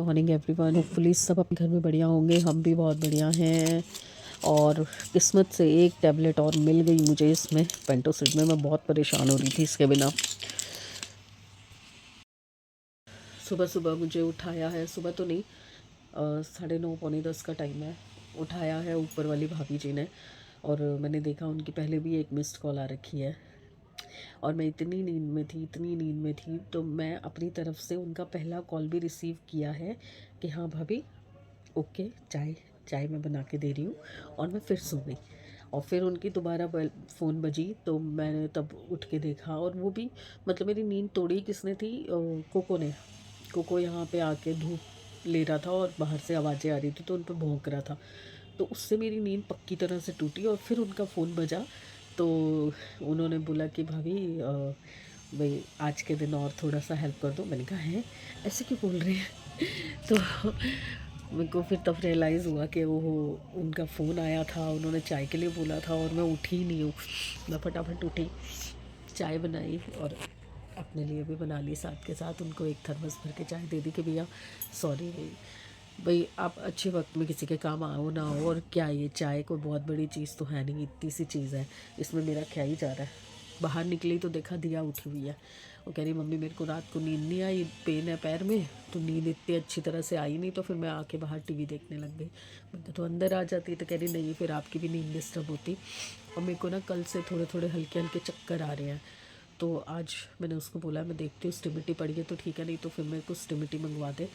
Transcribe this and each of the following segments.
Morning everyone. Hopefully सब अपने घर में बढ़िया होंगे, हम भी बहुत बढ़िया हैं। और किस्मत से एक टैबलेट और मिल गई मुझे इसमें पेंटोसिड में। मैं बहुत परेशान हो रही थी इसके बिना। सुबह सुबह मुझे उठाया है, सुबह तो नहीं, 9:30 पौने 10 का टाइम है। उठाया है ऊपर वाली भाभी जी ने, और मैंने देखा उनकी पहले भी एक मिस्ड कॉल आ रखी है। और मैं इतनी नींद में थी तो मैं अपनी तरफ से उनका पहला कॉल भी रिसीव किया है कि हाँ भाभी ओके, चाय चाय मैं बना के दे रही हूँ। और मैं फिर सो गई। और फिर उनकी दोबारा फ़ोन बजी तो मैंने तब उठ के देखा, और वो भी मतलब मेरी नींद तोड़ी किसने थी, कोको ने। कोको यहाँ पे आके धूप ले रहा था और बाहर से आवाज़ें आ रही थी तो उन पर भौंक रहा था, तो उससे मेरी नींद पक्की तरह से टूटी। और फिर उनका फ़ोन बजा तो उन्होंने बोला कि भाभी भाई आज के दिन और थोड़ा सा हेल्प कर दो। मैंने कहा है ऐसे क्यों बोल रहे हैं तो मेरे को फिर तब रियलाइज़ हुआ कि वो उनका फ़ोन आया था, उन्होंने चाय के लिए बोला था और मैं उठी ही नहीं हूँ। मैं फटाफट उठी, चाय बनाई और अपने लिए भी बना ली, साथ के साथ उनको एक थर्मस भर के चाय दे दी कि भैया सॉरी भाई आप अच्छे वक्त में किसी के काम आओ ना हो। और क्या ये चाय कोई बहुत बड़ी चीज़ तो है नहीं, इतनी सी चीज़ है, इसमें मेरा क्या ही जा रहा है। बाहर निकली तो देखा दिया उठी हुई है। वो कह रही मम्मी मेरे को रात को नींद नहीं आई, पेन है पैर में, तो नींद इतनी अच्छी तरह से आई नहीं, तो फिर मैं आके बाहर टीवी देखने लग गई। मैं तो अंदर आ जाती, तो कह रही नहीं फिर आपकी भी नींद डिस्टर्ब होती। और मेरे को ना कल से थोड़े थोड़े हल्के हल्के चक्कर आ रहे हैं। तो आज मैंने उसको बोला मैं देखती हूँ स्टिमिटी पड़ी है तो ठीक है, नहीं तो फिर मेरे को स्टिमिटी मंगवा दे।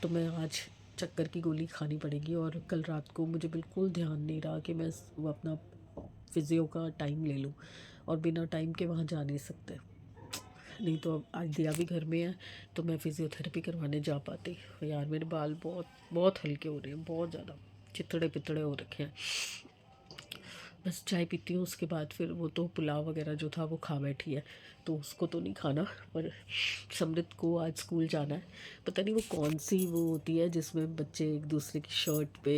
तो मैं आज चक्कर की गोली खानी पड़ेगी। और कल रात को मुझे बिल्कुल ध्यान नहीं रहा कि मैं वो अपना फिज़ियो का टाइम ले लूँ, और बिना टाइम के वहाँ जा नहीं सकते। नहीं तो अब आज दिया भी घर में है तो मैं फिज़ियोथेरेपी करवाने जा पाती। यार मेरे बाल बहुत बहुत हल्के हो रहे हैं, बहुत ज़्यादा चिथड़े पिथड़े हो रखे हैं। बस चाय पीती हूँ, उसके बाद फिर वो तो पुलाव वगैरह जो था वो खा बैठी है, तो उसको तो नहीं खाना। पर समृत को आज स्कूल जाना है। पता नहीं वो कौन सी वो होती है जिसमें बच्चे एक दूसरे की शर्ट पे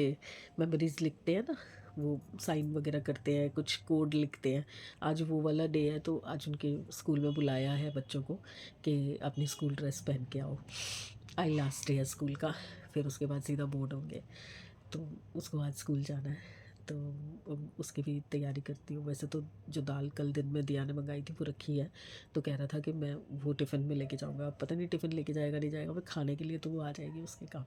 मेमोरीज लिखते हैं ना, वो साइन वगैरह करते हैं, कुछ कोड लिखते हैं। आज वो वाला डे है, तो आज उनके स्कूल में बुलाया है बच्चों को कि अपनी स्कूल ड्रेस पहन के आओ। आज लास्ट डे है स्कूल का, फिर उसके बाद सीधा बोर्ड होंगे, तो उसको आज स्कूल जाना है। तो उसकी भी तैयारी करती हूँ। वैसे तो जो दाल कल दिन में दिया ने मंगाई थी वो रखी है, तो कह रहा था कि मैं वो टिफ़िन में लेके जाऊँगा। अब पता नहीं टिफ़िन लेके जाएगा नहीं जाएगा, पर खाने के लिए तो वो आ जाएगी उसके काम।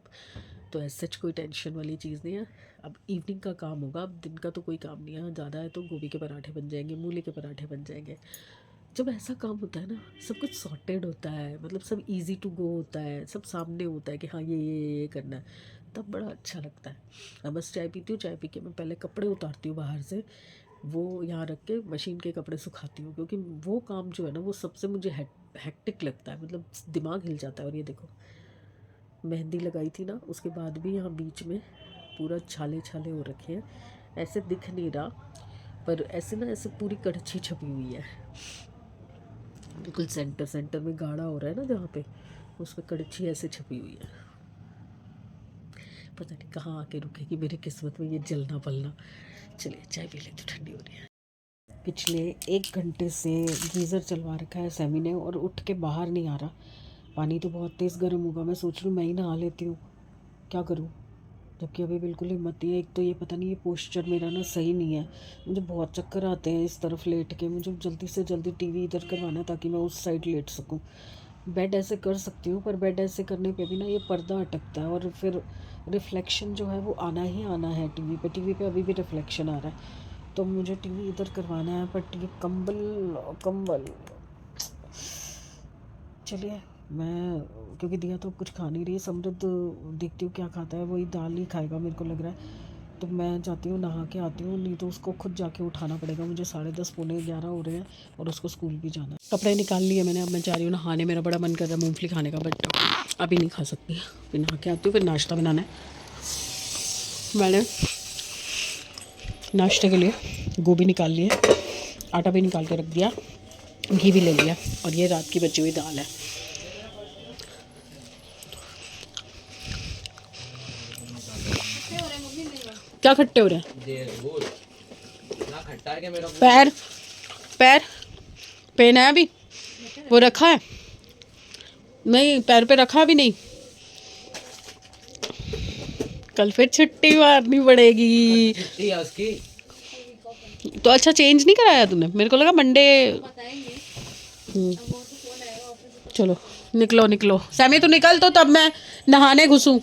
तो ऐसे सच कोई टेंशन वाली चीज़ नहीं है। अब इवनिंग का काम होगा, अब दिन का तो कोई काम नहीं है। ज़्यादा है तो गोभी के पराठे बन जाएंगे, मूली के पराठे बन जाएंगे। जब ऐसा काम होता है ना, सब कुछ सॉर्टेड होता है, मतलब सब इजी टू गो होता है, सब सामने होता है कि हाँ ये करना है, तब बड़ा अच्छा लगता है। अब बस चाय पीती हूँ, चाय पी के मैं पहले कपड़े उतारती हूँ बाहर से, वो यहाँ रख के मशीन के कपड़े सुखाती हूँ, क्योंकि वो काम जो है ना वो सबसे मुझे हेक्टिक लगता है, मतलब दिमाग हिल जाता है। और ये देखो मेहंदी लगाई थी ना, उसके बाद भी यहाँ बीच में पूरा छाले छाले हो रखे हैं। ऐसे दिख नहीं रहा, पर ऐसे ना ऐसे पूरी कड़छी छपी हुई है, बिल्कुल सेंटर में गाढ़ा हो रहा है ना जहाँ पे, उस पर कड़छी ऐसे छपी हुई है। पता नहीं कहाँ आके रुकेगी मेरी किस्मत में ये जलना पलना। चलिए चाय पी लेते, ठंडी हो रही है। पिछले 1 घंटे से गीज़र चलवा रखा है सैमी ने, और उठ के बाहर नहीं आ रहा। पानी तो बहुत तेज़ गर्म होगा, मैं सोच रही हूँ मैं ही नहा लेती हूँ, क्या करूँ, जबकि अभी बिल्कुल हिम्मत नहीं है। एक तो ये पता नहीं ये पोस्चर मेरा ना सही नहीं है, मुझे बहुत चक्कर आते हैं इस तरफ लेट के। मुझे जल्दी से जल्दी टीवी इधर करवाना है ताकि मैं उस साइड लेट सकूं। बेड ऐसे कर सकती हूँ, पर बेड ऐसे करने पे भी ना ये पर्दा अटकता है, और फिर रिफ्लेक्शन जो है वो आना ही आना है टीवी पे अभी भी रिफ्लेक्शन आ रहा है। तो मुझे टीवी इधर करवाना है, बट ये कंबल कंबल चलिए मैं, क्योंकि दिया तो कुछ खा नहीं रही, समृद्ध देखती हूँ क्या खाता है, वही दाल ही खाएगा मेरे को लग रहा है। तो मैं जाती हूँ नहा के आती हूँ, नहीं तो उसको खुद जाके उठाना पड़ेगा मुझे। 10:30 पौने 11 हो रहे हैं और उसको स्कूल भी जाना है। कपड़े निकाल लिए मैंने, अब मैं जा रही हूँ नहाने। मेरा बड़ा मन कर रहा है मूँगफली खाने का, बट अभी नहीं खा सकती, फिर नहा के आती हूँ। फिर नाश्ता बनाना है। मैंने नाश्ते के लिए गोभी निकाल लिए, आटा भी निकाल के रख दिया, घी भी ले लिया, और ये रात की बची हुई दाल है। क्या खट्टे हो रहे हैं? पैर पैर पेन है अभी, वो रखा है नहीं, पैर पे रखा अभी नहीं। कल फिर छुट्टी मारनी पड़ेगी। छुट्टी है उसकी। तो अच्छा चेंज नहीं कराया तूने? मेरे को लगा मंडे। चलो निकलो निकलो, सैमी तू निकल तो तब मैं नहाने घुसूं।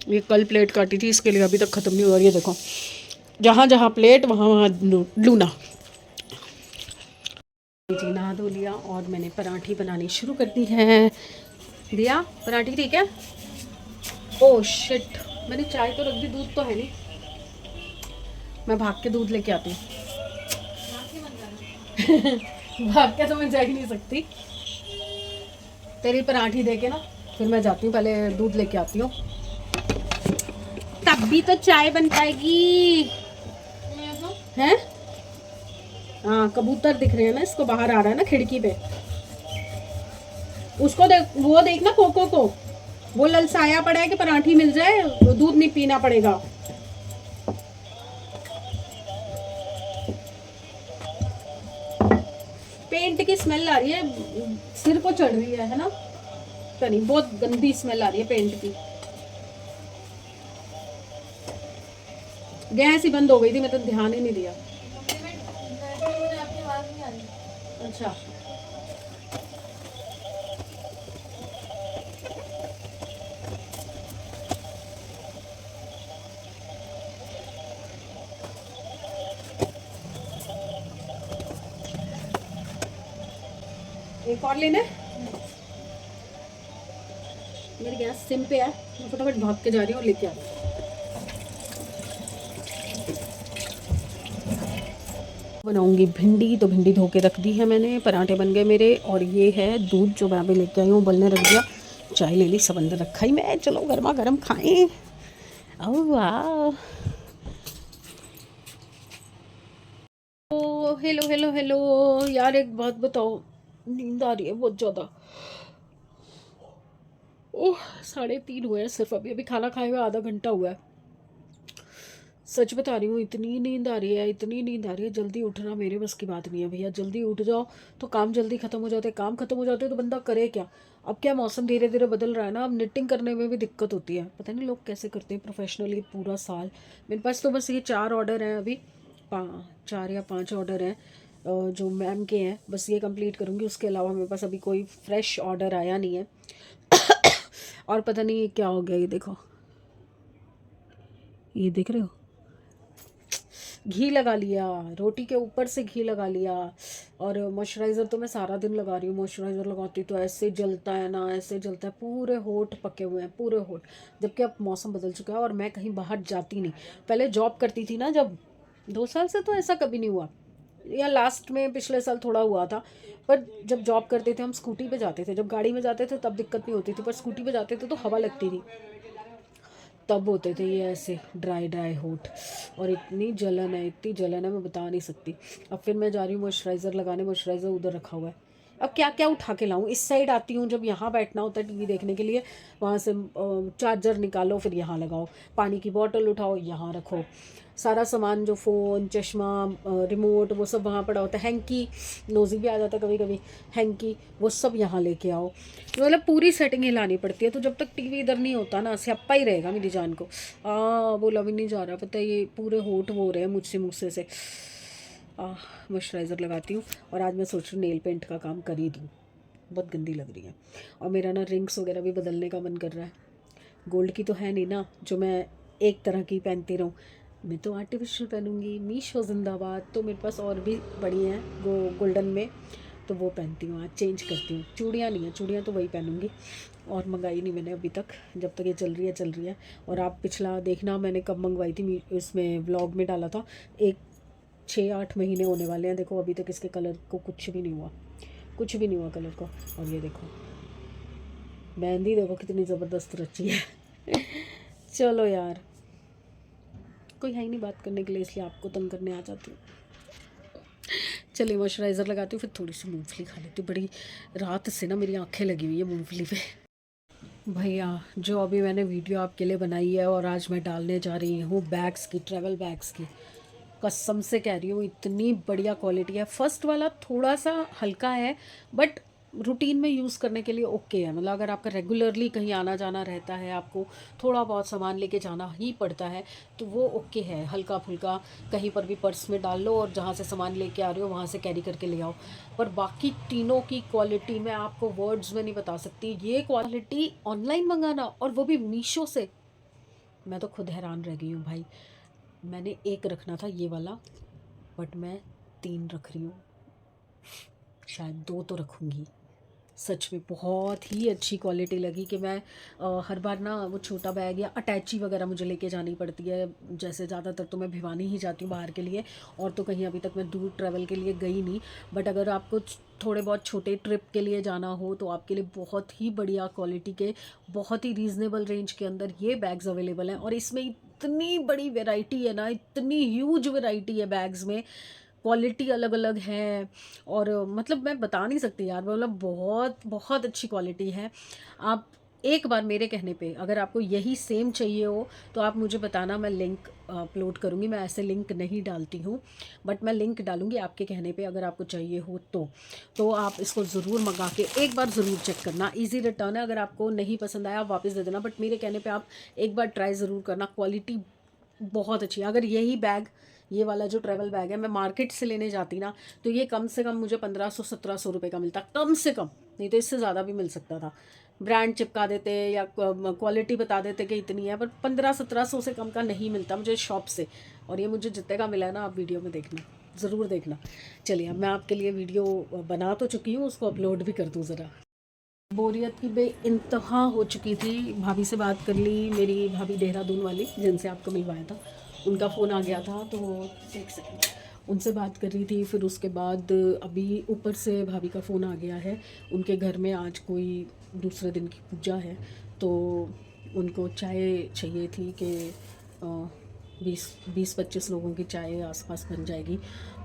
ये कल प्लेट काटी थी, इसके लिए अभी तक ख़त्म नहीं हुआ। ये देखो, जहाँ जहाँ प्लेट वहाँ वहाँ लूना। जी नहा धो लिया और मैंने पराठी बनानी शुरू कर दी है। दिया पराठी ठीक है। ओह शिट, मैंने चाय तो रख दी, दूध तो है नहीं। मैं भाग के दूध लेके आती हूँ। भाग के तो मैं जा ही नहीं सकती। तेरी पराठी दे के ना फिर मैं जाती हूँ, पहले दूध लेके आती हूँ, तब भी तो चाय बन पाएगी। हैं? हाँ कबूतर दिख रहे हैं ना इसको, बाहर आ रहा है ना खिड़की पे। उसको देख, वो देखना कोको को, वो ललसाया पड़ा है कि पराठी मिल जाए, दूध नहीं पीना पड़ेगा। पेंट की स्मेल आ रही है, सिर को चढ़ रही है ना? नहीं बहुत गंदी स्मेल आ रही है पेंट की। गैस ही बंद हो गई थी, मैं तो ध्यान ही नहीं दिया। अच्छा एक और लेना है। मेरी गैस सिम पे है, मैं फटाफट भाग के जा रही हूँ और लेके आ रही हूँ। बनाऊंगी भिंडी, तो भिंडी धो के रख दी है मैंने। पराठे बन गए मेरे, और ये है दूध जो मैं अभी लेके आई हूँ, उबलने रख दिया। चाय ले ली, सब अंदर रखा ही मैं, चलो गर्मा गर्म खाएं। ओह वाह। ओ हेलो हेलो हेलो यार, एक बात बताओ, नींद आ रही है बहुत ज़्यादा। ओह 3:30 हुए हैं सिर्फ, अभी अभी खाना खाए हुए आधा घंटा हुआ है। सच बता रही हूँ, इतनी नींद आ रही है, इतनी नींद आ रही है। जल्दी उठना मेरे बस की बात नहीं है भैया। जल्दी उठ जाओ तो काम जल्दी ख़त्म हो जाते हैं, काम ख़त्म हो जाते हैं तो बंदा करे क्या। अब क्या मौसम धीरे धीरे बदल रहा है ना, अब निटिंग करने में भी दिक्कत होती है। पता नहीं लोग कैसे करते हैं प्रोफेशनली पूरा साल। मेरे पास तो बस ये 4 ऑर्डर हैं अभी, 4 या 5 ऑर्डर हैं जो मैम के हैं, बस ये कंप्लीट करूँगी। उसके अलावा मेरे पास अभी कोई फ्रेश ऑर्डर आया नहीं है। और पता नहीं ये क्या हो गया, ये देखो, ये देख रहे हो, घी लगा लिया रोटी के ऊपर से, घी लगा लिया। और मॉइस्चराइज़र तो मैं सारा दिन लगा रही हूँ। मॉइस्चराइज़र लगाती तो ऐसे जलता है ना, ऐसे जलता है, पूरे होठ पके हुए हैं, पूरे होठ। जबकि अब मौसम बदल चुका है और मैं कहीं बाहर जाती नहीं। पहले जॉब करती थी ना जब, 2 साल से तो ऐसा कभी नहीं हुआ, या लास्ट में पिछले साल थोड़ा हुआ था। पर जब जॉब करते थे हम स्कूटी पे जाते थे, जब गाड़ी में जाते थे तब दिक्कत नहीं होती थी, पर स्कूटी पे जाते थे तो हवा लगती थी, तब होते थे ये ऐसे ड्राई ड्राई होठ। और इतनी जलन है, इतनी जलन है, मैं बता नहीं सकती। अब फिर मैं जा रही हूँ मॉइस्चराइज़र लगाने, मॉइस्चराइज़र उधर रखा हुआ है। अब क्या क्या उठा के लाऊं, इस साइड आती हूँ जब यहाँ बैठना होता है टीवी देखने के लिए, वहाँ से चार्जर निकालो फिर यहाँ लगाओ, पानी की बोतल उठाओ यहाँ रखो, सारा सामान जो फ़ोन चश्मा रिमोट वो सब वहाँ पड़ा होता है, हैंकी, नोज़ी भी आ जाता है कभी कभी, हैंकी वो सब यहाँ लेके आओ। मतलब पूरी सेटिंग हिलानी पड़ती है। तो जब तक टीवी इधर नहीं होता ना, स्यापा ही रहेगा मेरी जान को। बोला भी नहीं जा रहा, पता है ये पूरे होठ वो रहे हैं मुझसे, मुझसे से। मॉइस्चराइज़र लगाती हूँ। और आज मैं सोच रही हूँ नेल पेंट का काम कर ही दूँ, बहुत गंदी लग रही है। और मेरा ना रिंग्स वगैरह भी बदलने का मन कर रहा है। गोल्ड की तो है नहीं ना जो मैं एक तरह की पहनती रहूँ, मैं तो आर्टिफिशियल पहनूंगी। मीशो जिंदाबाद। तो मेरे पास और भी बड़ी हैं गोल्डन में, तो वो पहनती हूँ, आज चेंज करती हूँ। चूड़ियाँ नहीं हैं, चूड़ियाँ तो वही पहनूंगी। और मंगाई नहीं मैंने अभी तक, जब तक ये चल रही है चल रही है। और आप पिछला देखना मैंने कब मंगवाई थी, इसमें व्लॉग में डाला था। 6-8 महीने होने वाले हैं। देखो अभी तक इसके कलर को कुछ भी नहीं हुआ, कुछ भी नहीं हुआ कलर को। और ये देखो मेहंदी, देखो कितनी ज़बरदस्त रची है। चलो यार, कोई है ही नहीं बात करने के लिए, इसलिए आपको तंग करने आ जाती हूँ। चलिए मॉइस्चराइज़र लगाती हूँ, फिर थोड़ी सी मूंगफली खा लेती हूँ। बड़ी रात से ना मेरी आंखें लगी हुई है मूंगफली पे। भैया जो अभी मैंने वीडियो आपके लिए बनाई है और आज मैं डालने जा रही हूँ बैग्स की, ट्रैवल बैग्स की, कसम से कह रही हूँ इतनी बढ़िया क्वालिटी है। फर्स्ट वाला थोड़ा सा हल्का है, बट रूटीन में यूज़ करने के लिए ओके है। मतलब अगर आपका रेगुलरली कहीं आना जाना रहता है, आपको थोड़ा बहुत सामान लेके जाना ही पड़ता है, तो वो ओके है। हल्का फुल्का कहीं पर भी पर्स में डाल लो और जहाँ से सामान लेके आ रहे हो वहाँ से कैरी करके ले आओ। पर बाकी तीनों की क्वालिटी मैं आपको वर्ड्स में नहीं बता सकती। ये क्वालिटी ऑनलाइन मंगाना, और वो भी मीशो से, मैं तो खुद हैरान रह गई हूँ भाई। मैंने एक रखना था ये वाला, बट मैं 3 रख रही हूँ, शायद 2 तो रखूँगी। सच में बहुत ही अच्छी क्वालिटी लगी कि मैं हर बार ना वो छोटा बैग या अटैची वगैरह मुझे लेके जानी पड़ती है। जैसे ज़्यादातर तो मैं भिवानी ही जाती हूँ बाहर के लिए, और तो कहीं अभी तक मैं दूर ट्रैवल के लिए गई नहीं। बट अगर आपको थोड़े बहुत छोटे ट्रिप के लिए जाना हो तो आपके लिए बहुत ही बढ़िया क्वालिटी के, बहुत ही रीज़नेबल रेंज के अंदर ये बैग्स अवेलेबल हैं। और इसमें इतनी बड़ी वैरायटी है ना, इतनी ह्यूज वैरायटी है बैग्स में, क्वालिटी अलग अलग है। और मतलब मैं बता नहीं सकती यार, मतलब बहुत बहुत अच्छी क्वालिटी है। आप एक बार मेरे कहने पे अगर आपको यही सेम चाहिए हो तो आप मुझे बताना, मैं लिंक अपलोड करूँगी। मैं ऐसे लिंक नहीं डालती हूँ, बट मैं लिंक डालूँगी आपके कहने पे, अगर आपको चाहिए हो तो आप इसको ज़रूर मंगा के एक बार ज़रूर चेक करना। इजी रिटर्न है, अगर आपको नहीं पसंद आया आप वापस दे देना, बट मेरे कहने पे आप एक बार ट्राई ज़रूर करना। क्वालिटी बहुत अच्छी है। अगर यही बैग, ये वाला जो ट्रैवल बैग है, मैं मार्केट से लेने जाती ना, तो ये कम से कम मुझे 1500-1700 रुपये का मिलता, कम से कम, नहीं तो इससे ज़्यादा भी मिल सकता था। ब्रांड चिपका देते या क्वालिटी बता देते कि इतनी है, पर 1500-1700 से कम का नहीं मिलता मुझे शॉप से। और ये मुझे जितने का मिला है ना, आप वीडियो में देखना, ज़रूर देखना। चलिए, अब मैं आपके लिए वीडियो बना तो चुकी हूँ, उसको अपलोड भी कर दूँ ज़रा। बोरियत की बेइंतहा हो चुकी थी। भाभी से बात कर ली, मेरी भाभी देहरादून वाली जिनसे आपको मिलवाया था, उनका फ़ोन आ गया था, तो एक सेकंड, उनसे बात कर रही थी। फिर उसके बाद अभी ऊपर से भाभी का फ़ोन आ गया है, उनके घर में आज कोई दूसरे दिन की पूजा है, तो उनको चाय चाहिए थी कि 20-25 लोगों की चाय आसपास बन जाएगी।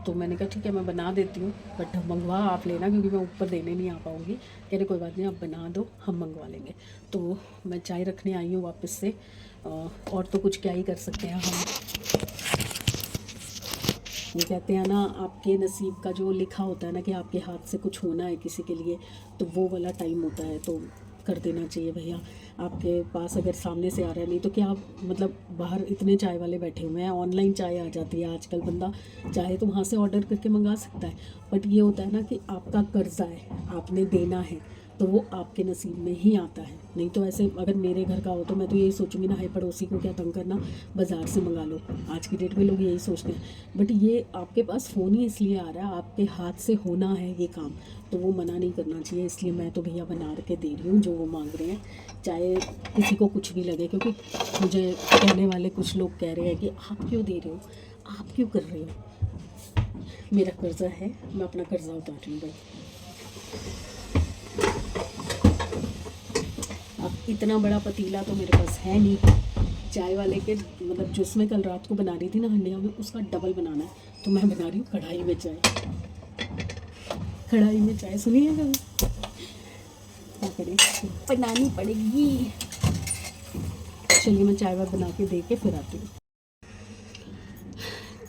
तो मैंने कहा ठीक है, मैं बना देती हूँ, बट मंगवा आप लेना, क्योंकि मैं ऊपर देने नहीं आ पाऊँगी। कह रहे कोई बात नहीं, आप बना दो, हम मंगवा लेंगे। तो मैं चाय रखने आई हूँ वापस से, और तो कुछ क्या ही कर सकते हैं हम। ये कहते हैं ना, आपके नसीब का जो लिखा होता है ना कि आपके हाथ से कुछ होना है किसी के लिए, तो वो वाला टाइम होता है, तो कर देना चाहिए भैया। आपके पास अगर सामने से आ रहा है, नहीं तो क्या आप, मतलब बाहर इतने चाय वाले बैठे हुए हैं, ऑनलाइन चाय आ जाती है आजकल, बंदा चाहे तो वहाँ से ऑर्डर करके मंगा सकता है। बट ये होता है ना कि आपका कर्जा है, आपने देना है, तो वो आपके नसीब में ही आता है। नहीं तो ऐसे अगर मेरे घर का हो तो मैं तो यही सोचूंगी ना, हाय पड़ोसी को क्या तंग करना, बाज़ार से मंगा लो। आज की डेट में लोग यही सोचते हैं। बट ये आपके पास फ़ोन ही इसलिए आ रहा है, आपके हाथ से होना है ये काम, तो वो मना नहीं करना चाहिए। इसलिए मैं तो भैया बना के दे रही हूँ जो वो मांग रहे हैं, चाहे किसी को कुछ भी लगे। क्योंकि मुझे कहने वाले कुछ लोग कह रहे हैं कि आप क्यों दे रहे हो, आप क्यों कर रहे हो। मेरा कर्जा है, मैं अपना कर्जा उतार रही हूँ भाई। अब इतना बड़ा पतीला तो मेरे पास है नहीं चाय वाले के, मतलब जिसमें कल रात को बना रही थी ना हंडिया में, उसका डबल बनाना है। तो मैं बना रही हूँ कढ़ाई में चाय। कढ़ाई में चाय सुनिएगा, क्या करें, बनानी पड़ेगी। चलिए, मैं चाय वाय बना के दे के फिर आती हूँ।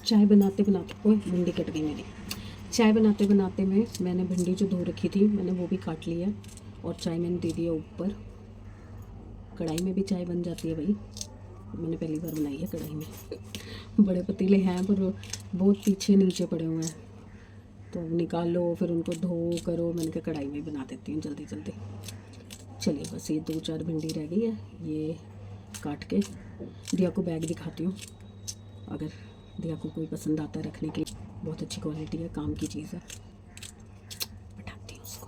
चाय बनाते बनाते, ओए भिंडी कट गई मेरी। चाय बनाते बनाते में मैंने भिंडी जो धो रखी थी, मैंने वो भी काट लिया, और चाय मैंने दे दिया ऊपर। कढ़ाई में भी चाय बन जाती है भाई, मैंने पहली बार बनाई है कढ़ाई में। बड़े पतीले हैं पर बहुत पीछे नीचे पड़े हुए हैं, तो निकालो फिर उनको धो करो। मैंने कहा कढ़ाई में बना देती हूँ जल्दी जल्दी। चलिए, बस ये 2-4 भिंडी रह गई है, ये काट के दिया को बैग दिखाती हूँ। अगर दिया को कोई पसंद आता है रखने के लिए, बहुत अच्छी क्वालिटी है, काम की चीज़ है, बैठाती हूँ उसको।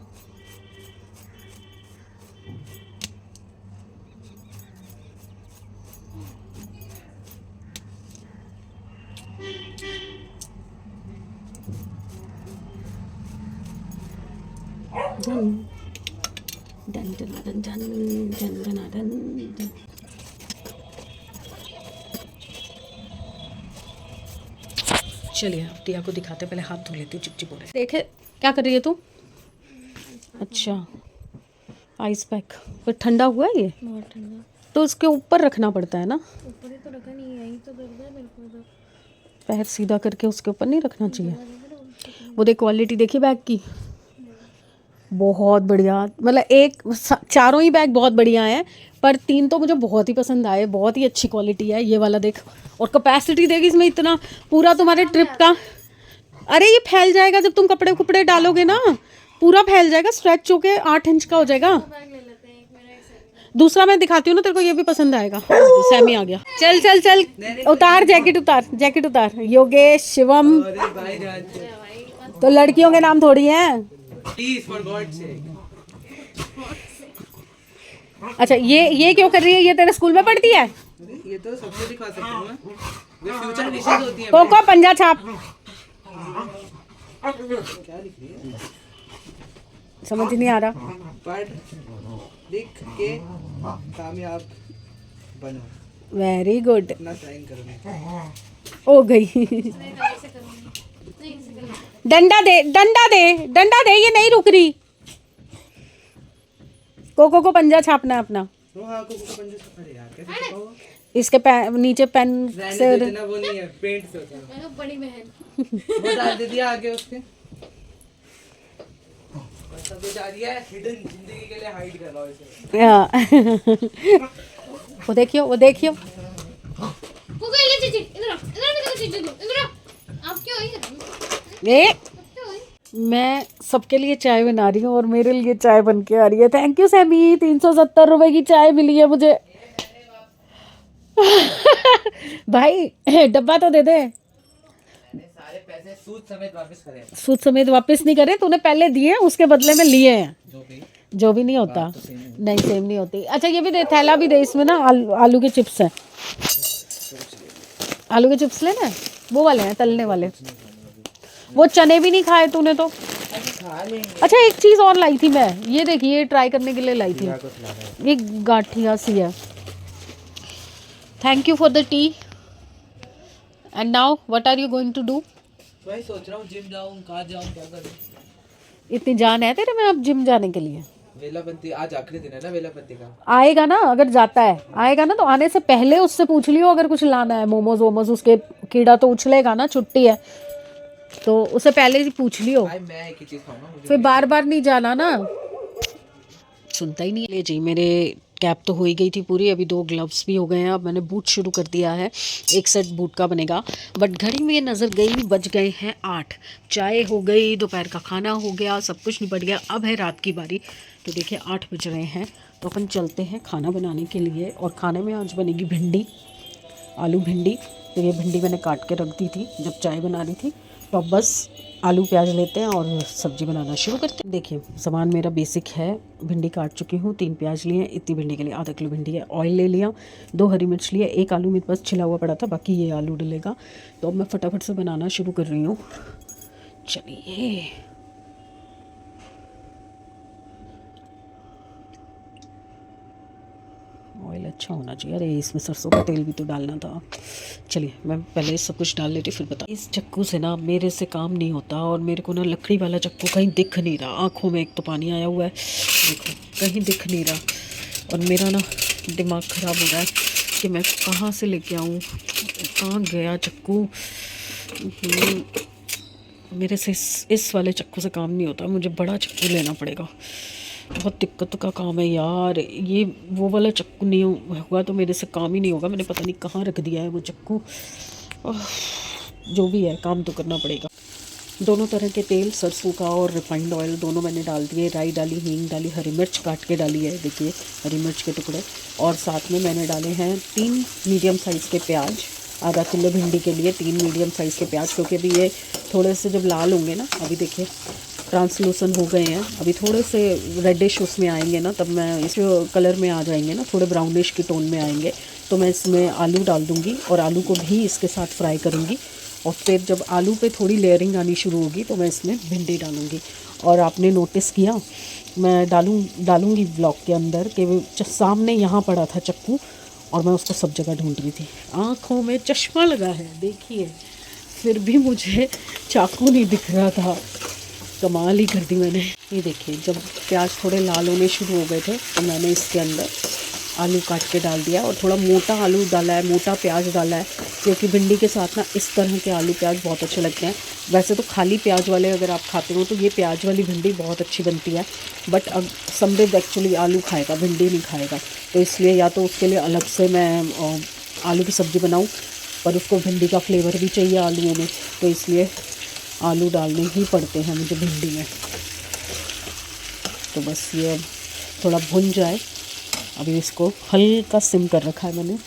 Done done done done done done done done. चलिए, अब दिया को दिखाते, पहले हाथ धो लेती हूँ, चिपचिप हो रहे। देखे क्या कर रही है तू? अच्छा, आइस पैक। फिर ठंडा हुआ है ये? बहुत ठंडा। तो उसके ऊपर रखना पड़ता है ना? ऊपर ही तो रखा नहीं है, यही तो दर्द है मेरे को तो। पैर सीधा करके उसके ऊपर नहीं रखना चाहिए। वो देख क्वालिटी देखी बैग की, बहुत बढ़िया, मतलब चारों ही बैग बहुत बढ़िया हैं, पर 3 तो मुझे बहुत ही पसंद आए, बहुत ही अच्छी क्वालिटी है ये वाला देख। और कैपेसिटी देख इसमें, इतना पूरा तुम्हारे ट्रिप का। अरे ये फैल जाएगा जब तुम कपड़े कुपड़े डालोगे ना, पूरा फैल जाएगा, स्ट्रेच होके 8 इंच का हो जाएगा। दूसरा मैं दिखाती हूँ ना तेरे को, ये भी पसंद आएगा। सैमी आ गया, चल चल चल उतार जैकेट, जैकेट उतार। योगेश, शिवम, तो लड़कियों के नाम थोड़ी हैं। अच्छा ये क्यों कर रही है, ये तेरे स्कूल में पढ़ती है? ये तो सबसे दिखा सकता हूं मैं, ये फ्यूचर विशेष होती है। कोको पंजा छाप, क्या लिख रही है? समझ नहीं आ रहा। पढ़ लिख के कामयाब बनो। वेरी गुड, अपना साइन करो। हो गई। डंडा दे, डंडा दे, डंडा दे, ये नहीं रुक रही। कोको को पंजा छापना है अपना। वो हाँ को पंजे से। अरे यार कैसे छुपाओ? इसके नीचे पेन से देना, वो नहीं है, पेंट से होता है। मैं बड़ी बहन वो डाल दे दिया आगे उसके। बस अब जा रही है हिडन जिंदगी के लिए, हाइड कर रहा हूं इसे। वो देखियो, वो देखियो। वो गई ले चीची, इधर देखो चीची, इधर आप क्यों आई? ए मैं सबके लिए चाय बना रही हूँ और मेरे लिए चाय बन के आ रही है। थैंक यू सैमी, 370 रुपए की चाय मिली है मुझे। भाई डब्बा तो दे दे। सारे पैसे सूद समेत वापस करें। सूद समेत वापस नहीं करे, तूने पहले दिए, उसके बदले में लिए हैं। जो भी नहीं होता, नहीं सेम नहीं होती। अच्छा ये भी दे, थैला भी दे, इसमें ना आलू के चिप्स हैं। आलू के चिप्स लेना है, वो वाले हैं तलने वाले। वो चने भी नहीं खाए तूने तो। अच्छा एक चीज़ और लाई थी मैं, ये देखिए ट्राई करने के लिए लाई थी, ये गाठिया सी है। Thank you for the tea. And now what are you going to do? वही सोच रहा हूँ, जिम जाऊँ, कहाँ जाऊँ, क्या करूँ। इतनी जान है तेरे में अब जिम जाने के लिए? वेलापंती आज आखिरी दिन है ना वेलापंती का। आएगा ना, अगर जाता है आएगा ना, तो आने से पहले उससे पूछ लियो अगर कुछ लाना है, मोमोज वोमोज। उसके कीड़ा तो उछलेगा ना, छुट्टी है तो उसे पहले ही पूछ लियो। भाई मैं एक ही चीज खाऊंगा, मुझे फिर बार बार नहीं जाना ना, सुनता ही नहीं है जी। मेरे कैप तो हो ही गई थी पूरी, अभी 2 ग्लव्स भी हो गए हैं। अब मैंने बूट शुरू कर दिया है, 1 सेट बूट का बनेगा। बट घड़ी में नज़र गई, बज गए हैं 8। चाय हो गई, दोपहर का खाना हो गया, सब कुछ निपट गया। अब है रात की बारी, तो देखिए 8 बज रहे हैं, तो अपन चलते हैं खाना बनाने के लिए। और खाने में आज बनेगी भिंडी, आलू भिंडी। तो ये भिंडी मैंने काट के रख दी थी जब चाय बना रही थी। तो अब बस आलू प्याज लेते हैं और सब्ज़ी बनाना शुरू करते हैं। देखिए सामान मेरा बेसिक है, भिंडी काट चुकी हूँ, 3 प्याज लिए हैं। इतनी भिंडी के लिए आधा किलो भिंडी है। ऑयल ले लिया, 2 हरी मिर्च लिए, 1 आलू मेरे पास छिला हुआ पड़ा था, बाकी ये आलू डलेगा। तो अब मैं फटाफट से बनाना शुरू कर रही हूँ। चलिए ऑयल अच्छा होना चाहिए। अरे इसमें सरसों का तेल भी तो डालना था। चलिए मैं पहले सब कुछ डाल लेती फिर बता। इस चक्कू से ना मेरे से काम नहीं होता, और मेरे को ना लकड़ी वाला चक्कू कहीं दिख नहीं रहा। आँखों में एक तो पानी आया हुआ है, देखो कहीं दिख नहीं रहा। और मेरा ना दिमाग ख़राब हो रहा है कि मैं कहाँ से लेके आऊँ, कहाँ गया चक्कू। मेरे से इस वाले चक्कू से काम नहीं होता, मुझे बड़ा चक्कू लेना पड़ेगा। बहुत दिक्कत का काम है यार, ये वो वाला चक्कू नहीं हुआ तो मेरे से काम ही नहीं होगा। मैंने पता नहीं कहाँ रख दिया है वो चक्कू। जो भी है काम तो करना पड़ेगा। दोनों तरह के तेल, सरसों का और रिफाइंड ऑयल दोनों मैंने डाल दिए। राई डाली, हींग डाली, हरी मिर्च काट के डाली है, देखिए हरी मिर्च के टुकड़े। और साथ में मैंने डाले हैं 3 मीडियम साइज़ के प्याज। आधा किलो भिंडी के लिए 3 मीडियम साइज़ के प्याज, क्योंकि अभी ये थोड़े से जब लाल होंगे ना, अभी देखिए ट्रांसलूसन हो गए हैं, अभी थोड़े से रेडिश उसमें आएंगे ना, तब मैं इस कलर में आ जाएंगे ना, थोड़े ब्राउनिश की टोन में आएंगे, तो मैं इसमें आलू डाल दूँगी और आलू को भी इसके साथ फ्राई करूँगी। और फिर जब आलू पे थोड़ी लेयरिंग आनी शुरू होगी तो मैं इसमें भिंडी डालूँगी। और आपने नोटिस किया, मैं डालूँगी ब्लॉग के अंदर कि वो सामने यहाँ पड़ा था चक्कू और मैं उसको सब जगह ढूंढ रही थी। आँखों में चश्मा लगा है देखिए, फिर भी मुझे चाकू नहीं दिख रहा था। कमाल ही कर दी मैंने। ये देखिए जब प्याज थोड़े लाल होने शुरू हो गए थे तो मैंने इसके अंदर आलू काट के डाल दिया और थोड़ा मोटा आलू डाला है, मोटा प्याज डाला है, क्योंकि भिंडी के साथ ना इस तरह के आलू प्याज बहुत अच्छे लगते हैं। वैसे तो खाली प्याज वाले अगर आप खाते हो तो ये प्याज वाली भिंडी बहुत अच्छी बनती है, बट अब समृद्ध एक्चुअली आलू खाएगा, भिंडी नहीं खाएगा, तो इसलिए या तो उसके लिए अलग से मैं आलू की सब्ज़ी बनाऊँ, पर उसको भिंडी का फ्लेवर भी चाहिए आलूओं में, तो इसलिए आलू डालने ही पड़ते हैं मुझे भिंडी में। तो बस ये थोड़ा भुन जाए, अभी इसको हल्का सिम कर रखा है मैंने,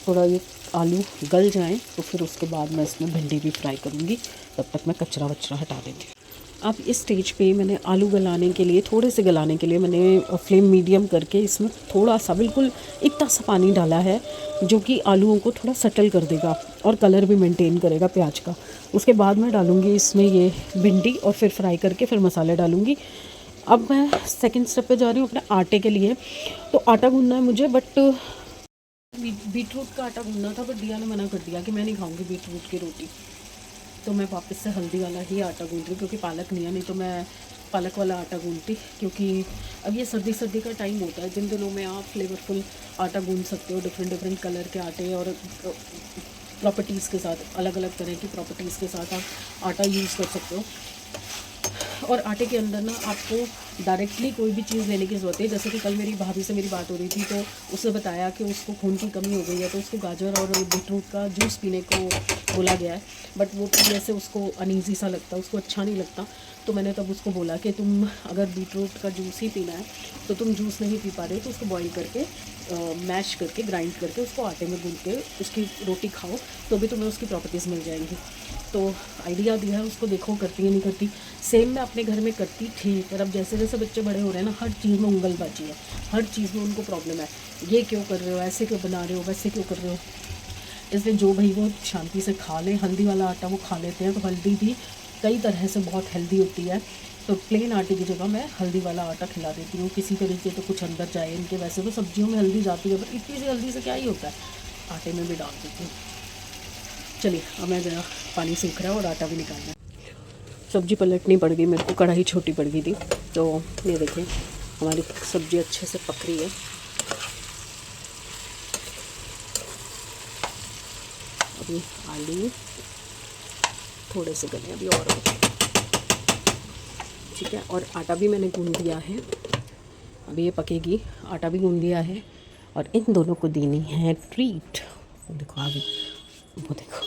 थोड़ा ये आलू गल जाएं तो फिर उसके बाद मैं इसमें भिंडी भी फ्राई करूँगी, तब तक मैं कचरा वचरा हटा देती हूँ। अब इस स्टेज पे मैंने आलू गलाने के लिए, थोड़े से गलाने के लिए मैंने फ्लेम मीडियम करके इसमें थोड़ा सा, बिल्कुल इतना सा पानी डाला है जो कि आलूओं को थोड़ा सटल कर देगा और कलर भी मेंटेन करेगा प्याज का। उसके बाद मैं डालूँगी इसमें ये भिंडी और फिर फ्राई करके फिर मसाले डालूँगी। अब मैं सेकंड स्टेप पे जा रही हूँ अपने आटे के लिए। तो आटा गूंदना है मुझे, बट बीटरूट का आटा गूंदना था, बट दिया ने मना कर दिया कि मैं नहीं खाऊंगी बीटरूट की रोटी, तो मैं वापस से हल्दी वाला ही आटा गूंद रही हूँ, क्योंकि पालक नहीं है, नहीं तो मैं पालक वाला आटा गूंदती। क्योंकि अब ये सर्दी का टाइम होता है, जिन दिनों में आप फ्लेवरफुल आटा गूंद सकते हो, डिफरेंट कलर के आटे और प्रॉपर्टीज़ के साथ, अलग अलग तरह की प्रॉपर्टीज़ के साथ आप आटा यूज़ कर सकते हो। और आटे के अंदर ना आपको डायरेक्टली कोई भी चीज़ लेने की ज़रूरत है। जैसे कि कल मेरी भाभी से मेरी बात हो रही थी, तो उसने बताया कि उसको खून की कमी हो गई है, तो उसको गाजर और बीटरूट का जूस पीने को बोला गया है, बट वो पीने से उसको अनईज़ी सा लगता है, उसको अच्छा नहीं लगता। तो मैंने तब उसको बोला कि तुम अगर बीटरूट का जूस ही पीना है तो तुम जूस नहीं पी पा रहे हो तो उसको बॉईल करके मैश करके ग्राइंड करके उसको आटे में गूंद के उसकी रोटी खाओ, तो भी तुम्हें उसकी प्रॉपर्टीज़ मिल जाएंगी। तो आइडिया दिया है उसको, देखो करती है नहीं करती। सेम मैं अपने घर में करती थी, पर अब जैसे जैसे बच्चे बड़े हो रहे हैं ना, हर चीज़ में उंगलबाजी है, हर चीज़ में उनको प्रॉब्लम है, ये क्यों कर रहे हो, ऐसे क्यों बना रहे हो, वैसे क्यों कर रहे हो। इसलिए जो भाई वो शांति से खा लें, हल्दी वाला आटा वो खा लेते हैं, तो हल्दी भी कई तरह से बहुत हेल्दी होती है, तो प्लेन आटे की जगह मैं हल्दी वाला आटा खिला देती हूँ, किसी तरीके तो कुछ अंदर जाए इनके। वैसे तो सब्जियों में हल्दी जाती है, पर इतनी सी हल्दी से क्या ही होता है, आटे में भी डाल देती हूँ। चलिए अब मैं जरा, पानी सूख रहा है और आटा भी निकालना है। सब्जी पलटनी पड़ गई मेरे को, कढ़ाई छोटी पड़ गई थी, तो ये देखिए हमारी सब्ज़ी अच्छे से पक रही है। अभी आलू थोड़े से गले, अभी और ठीक है। और आटा भी मैंने गूंद दिया है, अभी ये पकेगी। आटा भी गूंद दिया है और इन दोनों को देनी है ट्रीट। देखो आगे, वो देखो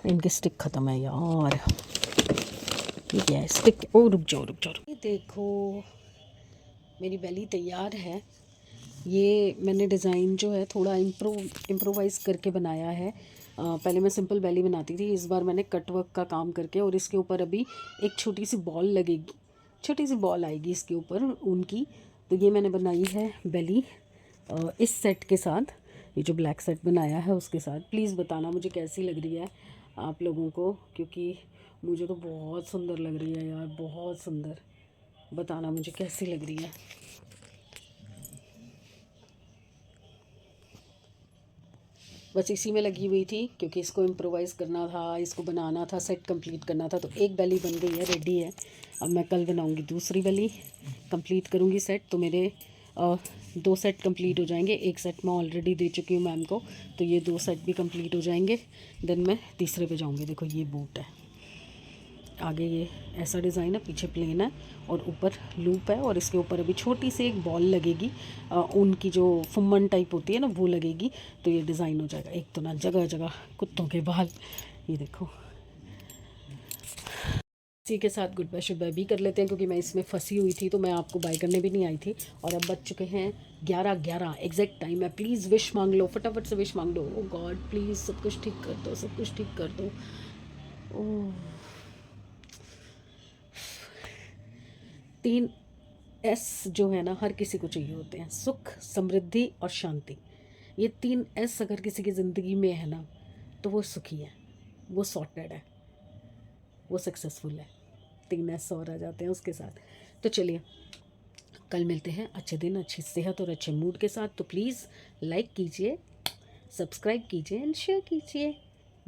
इनके स्टिक ख़त्म है यार, ठीक है स्टिक। ओ रुक जाओ ये देखो मेरी बेली तैयार है। ये मैंने डिज़ाइन जो है थोड़ा इम्प्रोवाइज़ करके बनाया है। पहले मैं सिंपल बेली बनाती थी, इस बार मैंने कट वर्क का काम करके, और इसके ऊपर अभी एक छोटी सी बॉल लगेगी, छोटी सी बॉल आएगी इसके ऊपर उनकी। तो ये मैंने बनाई है बेली इस सेट के साथ, ये जो ब्लैक सेट बनाया है उसके साथ। प्लीज़ बताना मुझे कैसी लग रही है आप लोगों को, क्योंकि मुझे तो बहुत सुंदर लग रही है यार, बहुत सुंदर। बताना मुझे कैसी लग रही है। बस इसी में लगी हुई थी, क्योंकि इसको इम्प्रोवाइज़ करना था, इसको बनाना था, सेट कंप्लीट करना था। तो एक बेली बन गई है, रेडी है। अब मैं कल बनाऊंगी दूसरी बेली, कंप्लीट करूंगी सेट, तो मेरे 2 सेट कंप्लीट हो जाएंगे। एक सेट मैं ऑलरेडी दे चुकी हूँ मैम को, तो ये 2 सेट भी कंप्लीट हो जाएंगे। देन मैं तीसरे पे जाऊँगी। देखो ये बूट है, आगे ये ऐसा डिज़ाइन है, पीछे प्लेन है और ऊपर लूप है, और इसके ऊपर अभी छोटी सी एक बॉल लगेगी, उनकी जो फुम्मन टाइप होती है ना वो लगेगी, तो ये डिज़ाइन हो जाएगा। एक तो ना जगह जगह कुत्तों के बाल, ये देखो। इसी के साथ गुड बाय शुड बाय भी कर लेते हैं, क्योंकि मैं इसमें फंसी हुई थी, तो मैं आपको बाय करने भी नहीं आई थी। और अब बज चुके हैं 11:11 एग्जैक्ट टाइम है। प्लीज़ विश मांग लो, फटाफट से विश मांग लो। ओ गॉड प्लीज़ सब कुछ ठीक कर दो, सब कुछ ठीक कर दो। ओह 3 S जो है ना हर किसी को चाहिए होते हैं, सुख, समृद्धि और शांति। ये 3 S अगर किसी की ज़िंदगी में है ना, तो वो सुखी है, वो सॉर्टेड है, वो सक्सेसफुल है। 3 S और आ जाते हैं उसके साथ। तो चलिए कल मिलते हैं अच्छे दिन, अच्छी सेहत और अच्छे मूड के साथ। तो प्लीज़ लाइक कीजिए, सब्सक्राइब कीजिए एंड शेयर कीजिए।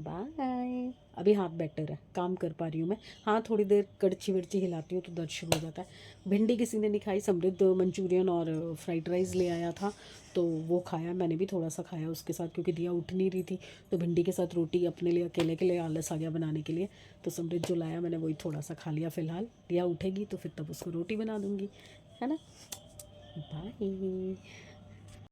बाय। अभी हाथ बेटर है, काम कर पा रही हूँ मैं। हाँ थोड़ी देर कड़छी वड़ची हिलाती हूँ तो दर्द शुरू हो जाता है। भिंडी किसी ने नहीं खाई, समृद्ध मंचूरियन और फ्राइड राइस ले आया था तो वो खाया, मैंने भी थोड़ा सा खाया उसके साथ, क्योंकि दिया उठ नहीं रही थी तो भिंडी के साथ रोटी अपने लिए अकेले के लिए आलस आ गया बनाने के लिए, तो समृद्ध जो लाया मैंने वही थोड़ा सा खा लिया। फ़िलहाल दिया उठेगी तो फिर तब उसको रोटी बना दूँगी, है ना। बाय।